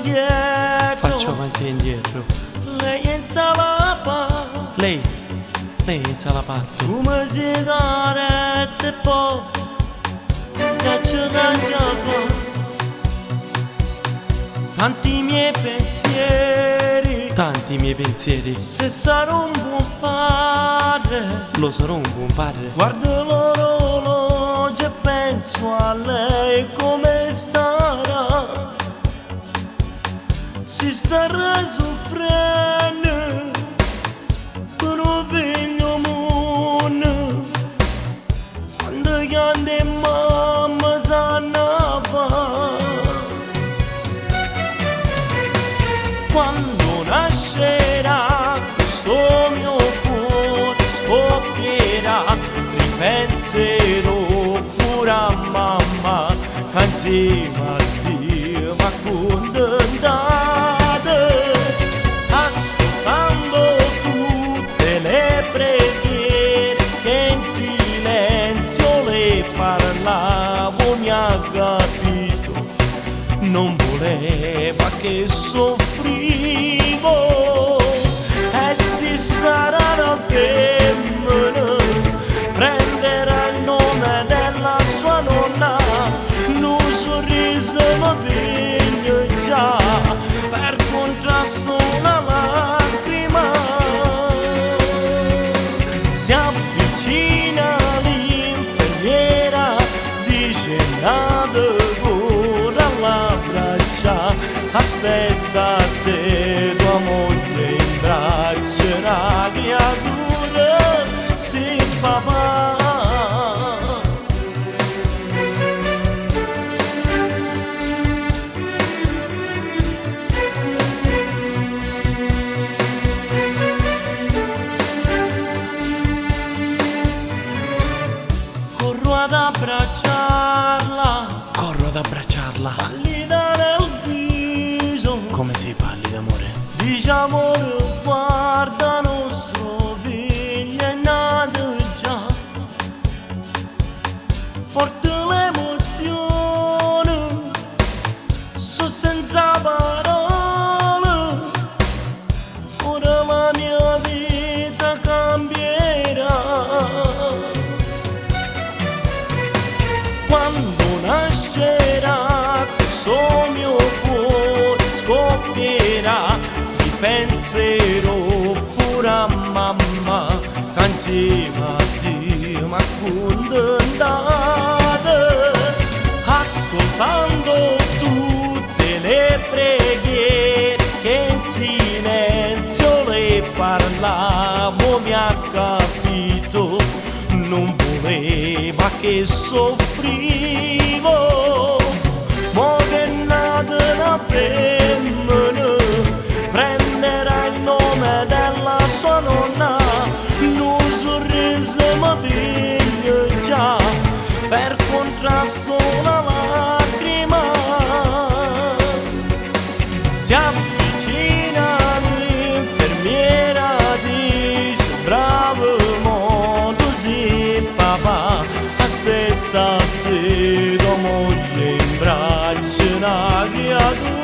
indietro. Faccio avanti e indietro. Lei in sala fa. Lei in sala parte. Come sigarette e poi piace cangiato. Tanti miei pensieri, se sarò un buon padre, lo sarò un buon padre. guardo l'orologio e penso a lei come starà. Si starà soffrendo con un figlio mondo, quando grande mamma s'annava. Quando nascerà questo mio cuore scoppierà, ripenserò pure a mamma, che insieme a Dio m'accontentate, ascoltando tutte le preghiere che in silenzio le parlavo, mi ha capito, non voleva che soffrivo. E se sarà una femmina, prenderà il nome della sua nonna, un sorriso mi veglia già, per contrasto una lacrima. Si avvicina l'infermiera, dice nada alla braccia, aspetta te tua moglie in braccio, una creatura si fa va. Corro ad abbracciarla, pallida nel viso, Come si parli d'amore? dice amore, guarda nostro figlio è nato già. Forte l'emozione, so senza parole, ora la mia vita cambierà. Quando nascerà questo mio cuore scoppierà, ripenserò pure a mamma, che insieme a Dio m'accontentate, ascoltando tutte le preghiere che in silenzio le parlavo, mi ha capito, non voleva che soffrivo. Mo che è nata una femmina, prenderà il nome della sua nonna, un sorriso mi veglia già, per contrasto una lacrima. Si avvicina l'infermiera, dice bravo modo sì papà, aspetta te tua moglie in braccio, una creatura